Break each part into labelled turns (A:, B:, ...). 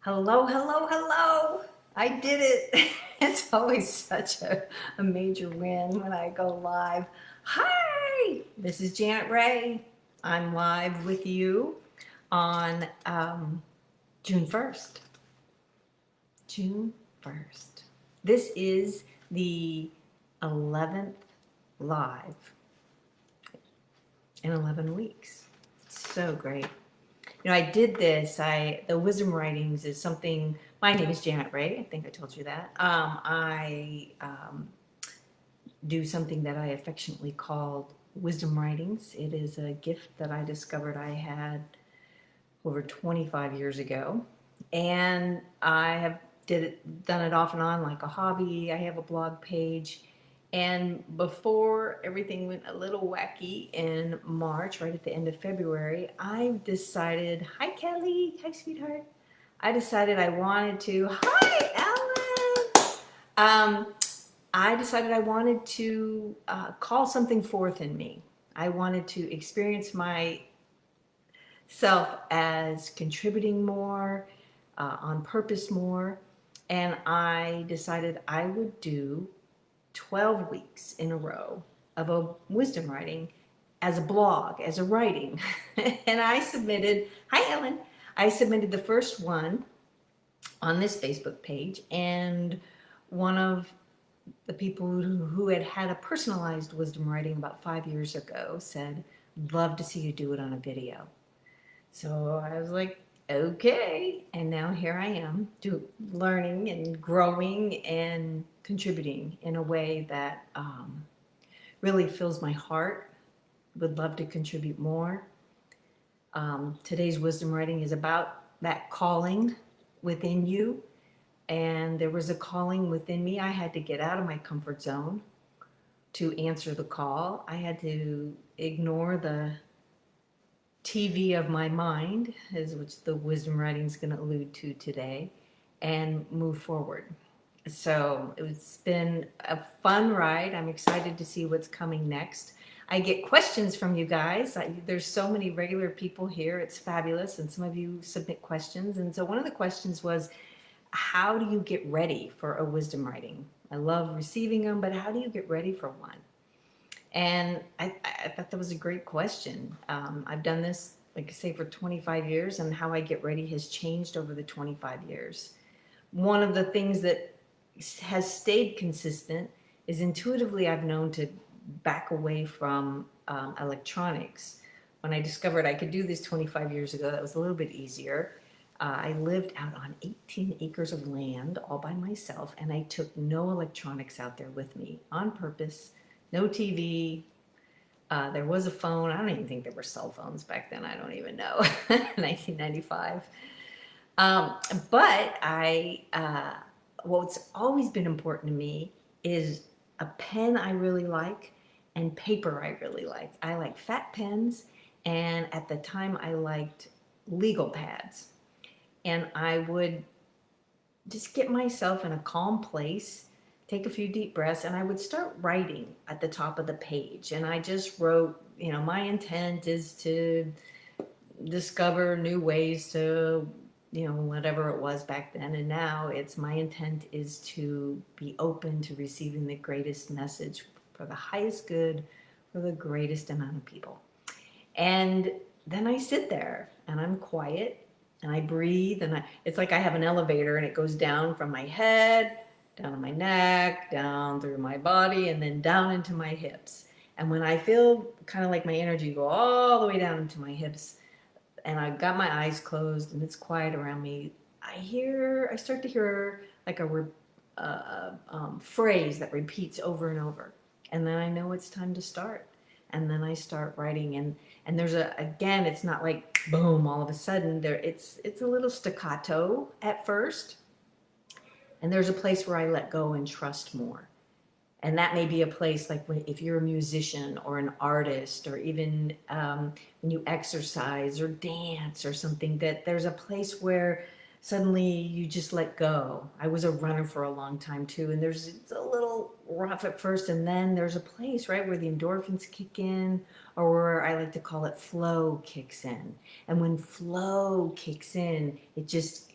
A: Hello, hello, hello. I did it. It's always such a major win when I go live. Hi, this is Janet Ray. I'm live with you on June 1st. June 1st. This is the 11th live in 11 weeks. So great. I did this. The Wisdom Writings is something. My name is Janet Ray. I think I told you that. I do something that I affectionately called Wisdom Writings. It is a gift that I discovered I had over 25 years ago, and I have done it off and on like a hobby. I have a blog page. And before everything went a little wacky in March, right at the end of February, I decided, hi Kelly, hi sweetheart. I decided I wanted to, hi Alan. I decided I wanted to call something forth in me. I wanted to experience myself as contributing more, on purpose more. And I decided I would do 12 weeks in a row of a wisdom writing as a blog, as a writing. And I submitted, hi Ellen, I submitted the first one on this Facebook page, and one of the people who had had a personalized wisdom writing about 5 years ago said, love to see you do it on a video. So I was like, okay. And now here I am learning and growing and contributing in a way that really fills my heart. Would love to contribute more. Today's wisdom writing is about that calling within you. And there was a calling within me. I had to get out of my comfort zone to answer the call. I had to ignore the TV of my mind, which the wisdom writing is going to allude to today, and move forward. So it's been a fun ride. I'm excited to see what's coming next. I get questions from you guys. There's so many regular people here. It's fabulous. And some of you submit questions. And so one of the questions was, how do you get ready for a wisdom writing? I love receiving them, but how do you get ready for one? And I thought that was a great question. I've done this, like I say, for 25 years, and how I get ready has changed over the 25 years. One of the things that has stayed consistent is intuitively I've known to back away from electronics. When I discovered I could do this 25 years ago, that was a little bit easier. I lived out on 18 acres of land all by myself, and I took no electronics out there with me on purpose. No TV. There was a phone. I don't even think there were cell phones back then. I don't even know. 1995. But what's always been important to me is a pen I really like and paper I really like. I like fat pens, and at the time I liked legal pads. And I would just get myself in a calm place, take a few deep breaths, and I would start writing at the top of the page. And I just wrote, my intent is to discover new ways to, whatever it was back then. And now my intent is to be open to receiving the greatest message for the highest good for the greatest amount of people. And then I sit there and I'm quiet and I breathe, and it's like I have an elevator, and it goes down from my head, down to my neck, down through my body, and then down into my hips. And when I feel kind of like my energy go all the way down into my hips, and I've got my eyes closed and it's quiet around me, I start to hear like a phrase that repeats over and over. And then I know it's time to start. And then I start writing, and there's again, it's not like boom all of a sudden. It's a little staccato at first, and there's a place where I let go and trust more. And that may be a place like if you're a musician or an artist, or even when you exercise or dance or something, that there's a place where suddenly you just let go. I was a runner for a long time too, and it's a little rough at first, and then there's a place, right, where the endorphins kick in, or where I like to call it flow kicks in. And when flow kicks in, it just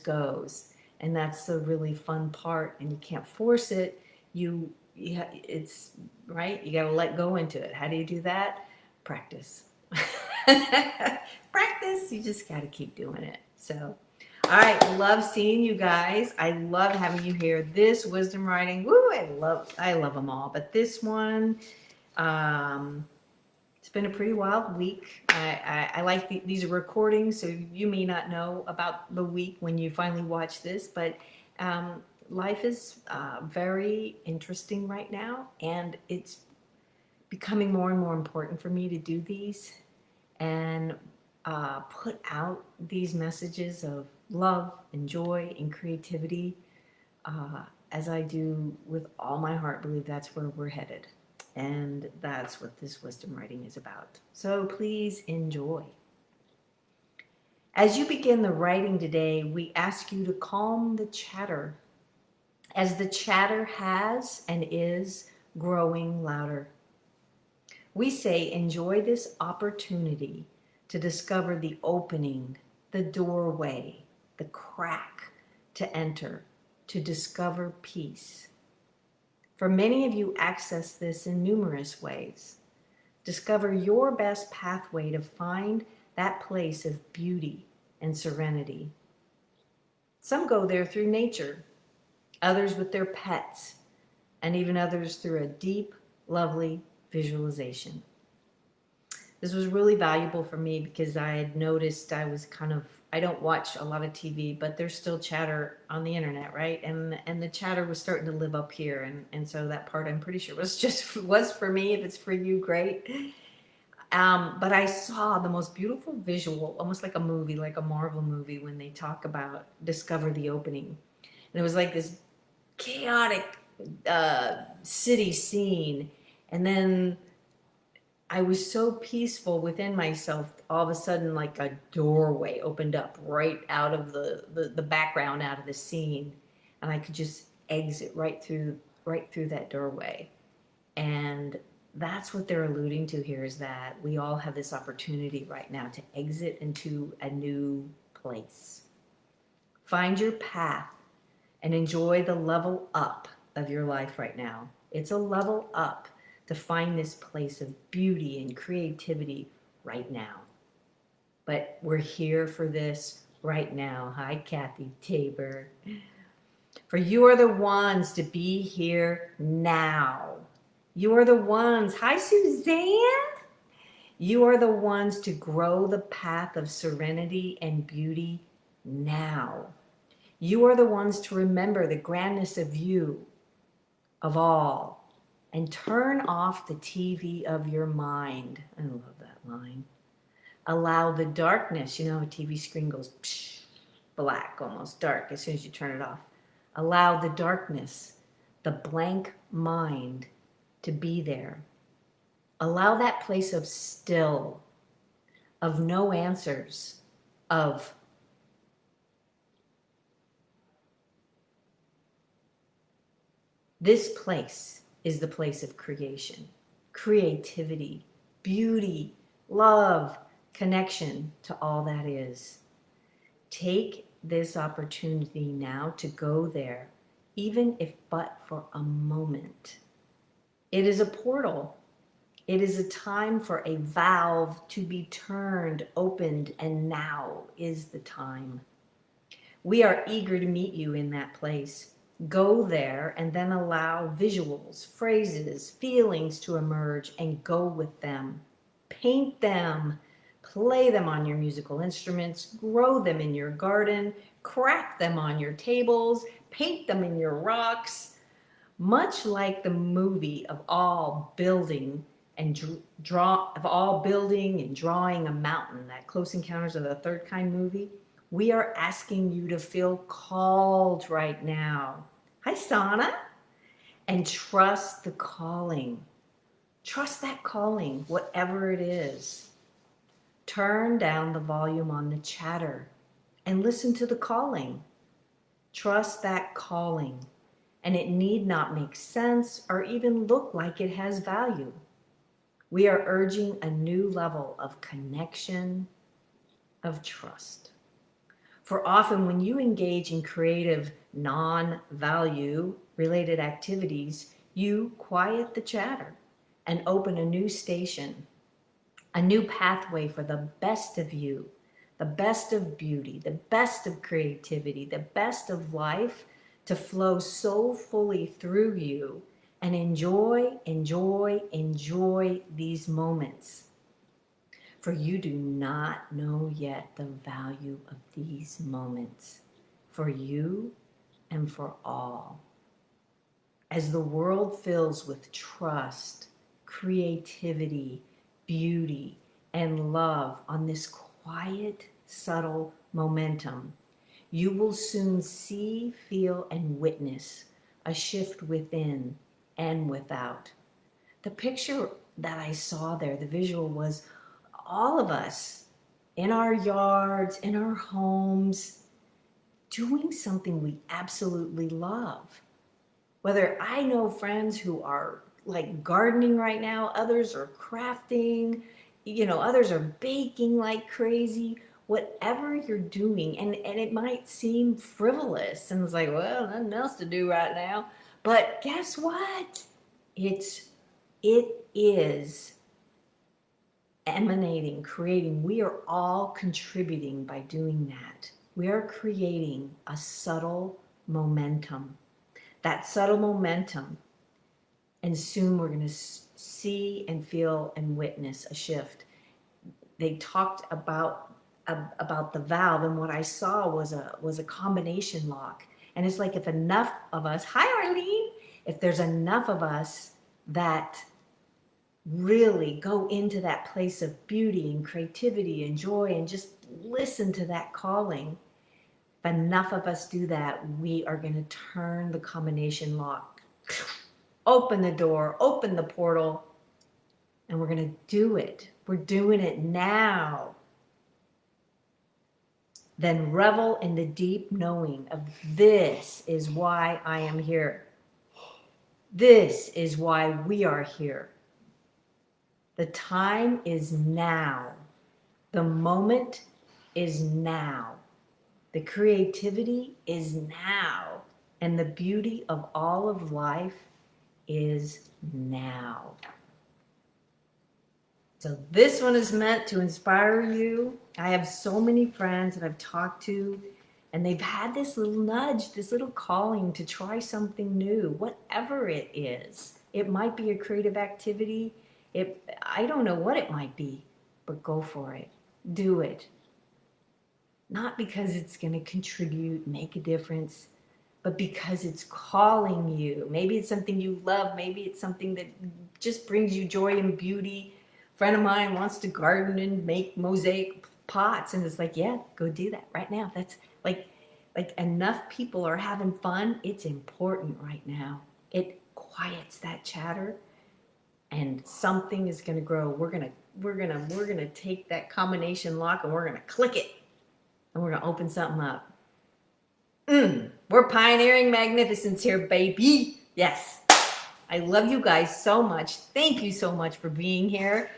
A: goes. And that's the really fun part, and you can't force it. It's right. You got to let go into it. How do you do that? Practice. Practice. You just got to keep doing it. So, all right. Love seeing you guys. I love having you here. This wisdom writing. Woo! I love them all. But this one, um, it's been a pretty wild week. I like these are recordings, so you may not know about the week when you finally watch this, but life is very interesting right now, and it's becoming more and more important for me to do these and put out these messages of love and joy and creativity as I do with all my heart. Believe that's where we're headed. And that's what this wisdom writing is about. So please enjoy. As you begin the writing today, we ask you to calm the chatter, as the chatter has and is growing louder. We say, enjoy this opportunity to discover the opening, the doorway, the crack to enter, to discover peace. For many of you, access this in numerous ways. Discover your best pathway to find that place of beauty and serenity. Some go there through nature, others with their pets, and even others through a deep, lovely visualization. This was really valuable for me because I had noticed I don't watch a lot of TV, but there's still chatter on the internet, right? And the chatter was starting to live up here. And so that part I'm pretty sure was for me. If it's for you, great. But I saw the most beautiful visual, almost like a movie, like a Marvel movie, when they talk about discover the opening. And it was like this chaotic city scene. And then I was so peaceful within myself. All of a sudden, like a doorway opened up right out of the background, out of the scene, and I could just exit right through that doorway. And that's what they're alluding to here, is that we all have this opportunity right now to exit into a new place. Find your path and enjoy the level up of your life right now. It's a level up to find this place of beauty and creativity right now. But we're here for this right now. Hi, Kathy Tabor. For you are the ones to be here now. You are the ones. Hi, Suzanne. You are the ones to grow the path of serenity and beauty now. You are the ones to remember the grandness of you, of all, and turn off the TV of your mind. I love that line. Allow the darkness, a TV screen goes psh, black, almost dark as soon as you turn it off. Allow the darkness, the blank mind, to be there. Allow that place of still, of no answers, of this place is the place of creation, creativity, beauty, love, connection to all that is. Take this opportunity now to go there, even if but for a moment. It is a portal. It is a time for a valve to be turned, opened, and now is the time. We are eager to meet you in that place. Go there and then allow visuals, phrases, feelings to emerge and go with them. Paint them, play them on your musical instruments, grow them in your garden, craft them on your tables, paint them in your rocks. Much like the movie of all building and drawing a mountain, that Close Encounters of the Third Kind movie, we are asking you to feel called right now. Hi, Sana. And trust the calling. Trust that calling, whatever it is. Turn down the volume on the chatter and listen to the calling. Trust that calling, and it need not make sense or even look like it has value. We are urging a new level of connection, of trust. For often, when you engage in creative, non-value related activities, you quiet the chatter and open a new station, a new pathway for the best of you, the best of beauty, the best of creativity, the best of life to flow so fully through you and enjoy, enjoy, enjoy these moments. For you do not know yet the value of these moments for you and for all. As the world fills with trust, creativity, beauty, and love on this quiet, subtle momentum, you will soon see, feel, and witness a shift within and without. The picture that I saw there, the visual, was all of us in our yards, in our homes, doing something we absolutely love. Whether I know friends who are like gardening right now, others are crafting, others are baking like crazy. Whatever you're doing, and it might seem frivolous and it's like, well, nothing else to do right now. But guess what? It is emanating, creating. We are all contributing by doing that. We are creating a subtle momentum. That subtle momentum, and soon we're going to see and feel and witness a shift. They talked about the valve, and what I saw was a combination lock. And it's like if enough of us, hi Arlene, if there's enough of us that really go into that place of beauty and creativity and joy and just listen to that calling, if enough of us do that, we are going to turn the combination lock, open the door, open the portal, and we're going to do it. We're doing it now. Then revel in the deep knowing of this is why I am here. This is why we are here. The time is now. The moment is now. The creativity is now. And the beauty of all of life is now. So this one is meant to inspire you. I have so many friends that I've talked to, and they've had this little nudge, this little calling to try something new, whatever it is. It might be a creative activity. I don't know what it might be, but go for it. Do it. Not because it's going to contribute, make a difference, but because it's calling you. Maybe it's something you love. Maybe it's something that just brings you joy and beauty. A friend of mine wants to garden and make mosaic pots, and it's like, yeah, go do that right now. That's like enough people are having fun. It's important right now. It quiets that chatter, and something is going to grow. We're gonna take that combination lock and we're gonna click it, and we're gonna open something up. We're pioneering magnificence here, baby. Yes. I love you guys so much. Thank you so much for being here.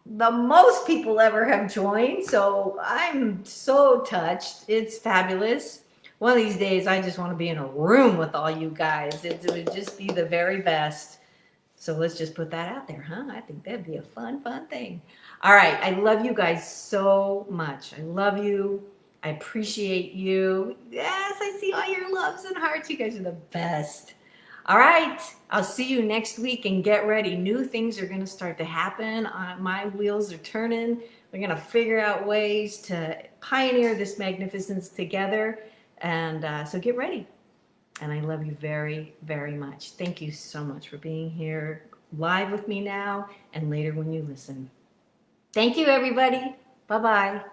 A: The most people ever have joined, so I'm so touched. It's fabulous. One of these days, I just want to be in a room with all you guys. It would just be the very best. So let's just put that out there, huh? I think that'd be a fun thing. All right. I love you guys so much. I love you. I appreciate you. Yes, I see all your loves and hearts. You guys are the best. All right. I'll see you next week, and get ready. New things are going to start to happen. My wheels are turning. We're going to figure out ways to pioneer this magnificence together. And so get ready. And I love you very, very much. Thank you so much for being here live with me now and later when you listen. Thank you, everybody. Bye-bye.